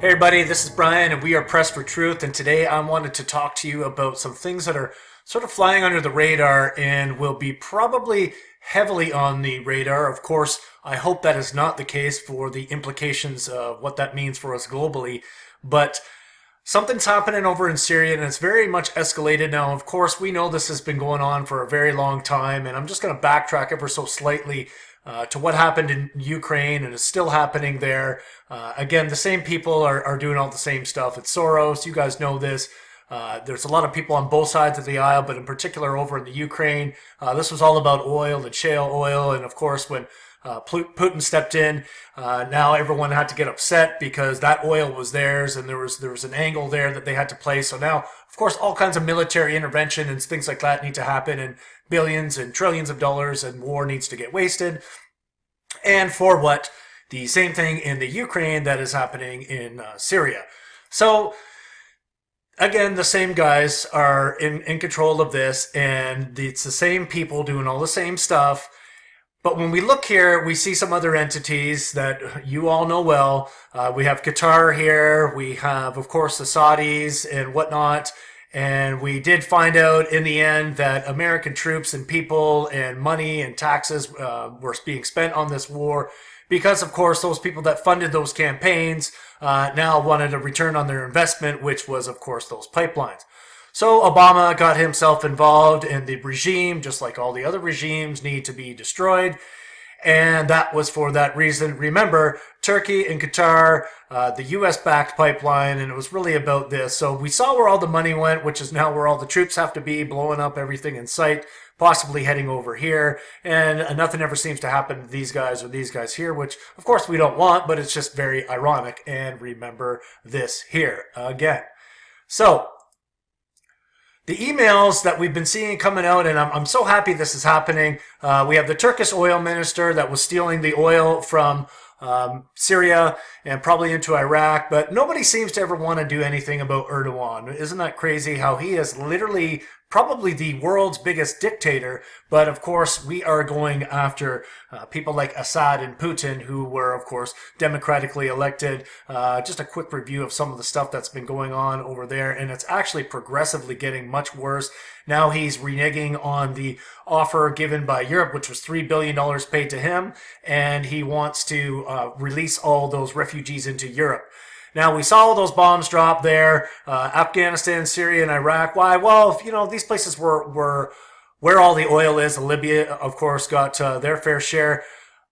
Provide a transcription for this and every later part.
Hey everybody, this is Brian and we are Pressed for Truth, and today I wanted to talk to you about some things that are sort of flying under the radar and will be probably heavily on the radar. Of course, I hope that is not the case for the implications of what that means for us globally, but something's happening over in Syria and it's very much escalated now. Of course, we know this has been going on for a very long time, and I'm just going to backtrack ever so slightly to what happened in Ukraine and is still happening there. Again, the same people are doing all the same stuff. It's Soros. You guys know this. There's a lot of people on both sides of the aisle, but in particular over in the Ukraine, this was all about oil and shale oil. And of course, when Putin stepped in, now everyone had to get upset because that oil was theirs, and there was an angle there that they had to play. So now, of course, all kinds of military intervention and things like that need to happen, and billions and trillions of dollars, and war needs to get wasted. And for what? The same thing in the Ukraine that is happening in Syria. So again, the same guys are in control of this, and it's the same people doing all the same stuff. But when we look here, we see some other entities that you all know well. We have Qatar here. We have, of course, the Saudis and whatnot. And we did find out in the end that American troops and people and money and taxes were being spent on this war because, of course, those people that funded those campaigns now wanted a return on their investment, which was, of course, those pipelines. So Obama got himself involved, in the regime, just like all the other regimes, need to be destroyed. And that was for that reason. Remember, Turkey and Qatar, the U.S.-backed pipeline, and it was really about this. So we saw where all the money went, which is now where all the troops have to be, blowing up everything in sight, possibly heading over here. And nothing ever seems to happen to these guys or these guys here, which, of course, we don't want, but it's just very ironic. And remember this here again. So the emails that we've been seeing coming out, and I'm so happy this is happening. We have the Turkish oil minister that was stealing the oil from Syria and probably into Iraq, but nobody seems to ever want to do anything about Erdogan. Isn't that crazy how he is literally probably the world's biggest dictator? But of course, we are going after people like Assad and Putin, who were, of course, democratically elected. Just a quick review of some of the stuff that's been going on over there, and it's actually progressively getting much worse. Now he's reneging on the offer given by Europe, which was $3 billion paid to him, and he wants to release all those refugees into Europe. Now, we saw all those bombs drop there, Afghanistan, Syria, and Iraq. Why? Well, these places were where all the oil is. Libya, of course, got their fair share.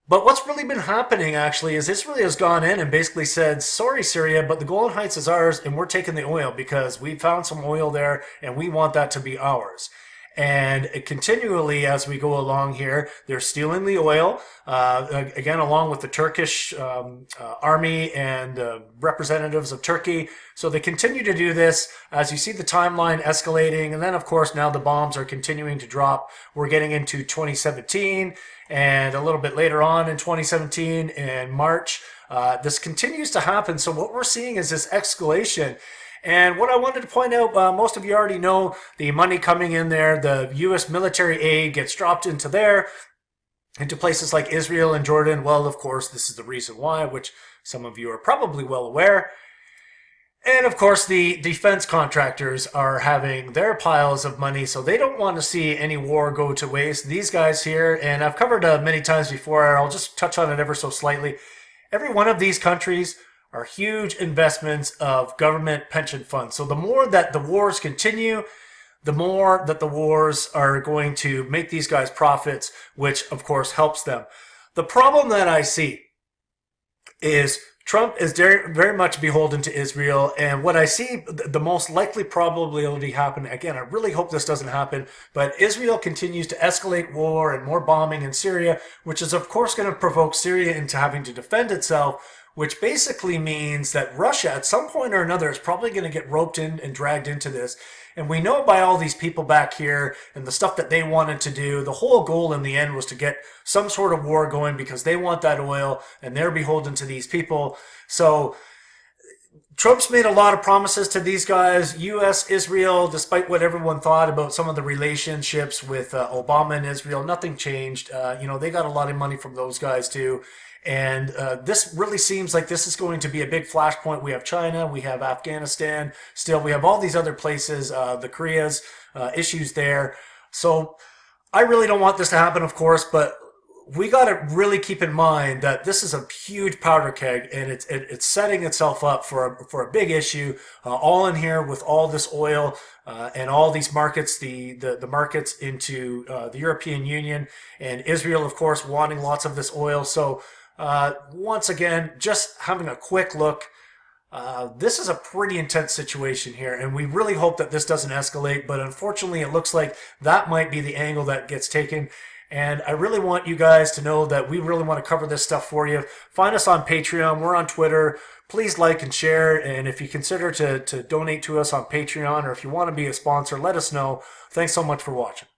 But what's really been happening, actually, is Israel has gone in and basically said, sorry, Syria, but the Golan Heights is ours, and we're taking the oil because we found some oil there, and we want that to be ours. And continually, as we go along here, they're stealing the oil, again, along with the Turkish army and representatives of Turkey. So they continue to do this as you see the timeline escalating. And then, of course, now the bombs are continuing to drop. We're getting into 2017 and a little bit later on in 2017 in March. This continues to happen. So what we're seeing is this escalation. And what I wanted to point out, most of you already know the money coming in there. The U.S. military aid gets dropped into there, into places like Israel and Jordan. Well, of course, this is the reason why, which some of you are probably well aware. And of course, the defense contractors are having their piles of money, so they don't want to see any war go to waste. These guys here, and I've covered many times before, I'll just touch on it ever so slightly. Every one of these countries are huge investments of government pension funds. So the more that the wars continue, the more that the wars are going to make these guys profits, which of course helps them. The problem that I see is Trump is very much beholden to Israel, and what I see the most likely probability happening, again, I really hope this doesn't happen, but Israel continues to escalate war and more bombing in Syria, which is of course going to provoke Syria into having to defend itself, which basically means that Russia at some point or another is probably going to get roped in and dragged into this. And we know by all these people back here and the stuff that they wanted to do, the whole goal in the end was to get some sort of war going because they want that oil and they're beholden to these people. So Trump's made a lot of promises to these guys. U.S., Israel, despite what everyone thought about some of the relationships with Obama and Israel, nothing changed. They got a lot of money from those guys too. And this really seems like this is going to be a big flashpoint. We have China, we have Afghanistan, still we have all these other places, the Koreas, issues there. So I really don't want this to happen, of course, but we got to really keep in mind that this is a huge powder keg, and it's setting itself up for a big issue. All in here with all this oil and all these markets, the markets into the European Union and Israel, of course, wanting lots of this oil. So once again, just having a quick look. This is a pretty intense situation here, and we really hope that this doesn't escalate, but unfortunately it looks like that might be the angle that gets taken. And I really want you guys to know that we really want to cover this stuff for you. Find us on Patreon. We're on Twitter. Please like and share. And if you consider to donate to us on Patreon, or if you want to be a sponsor, let us know. Thanks so much for watching.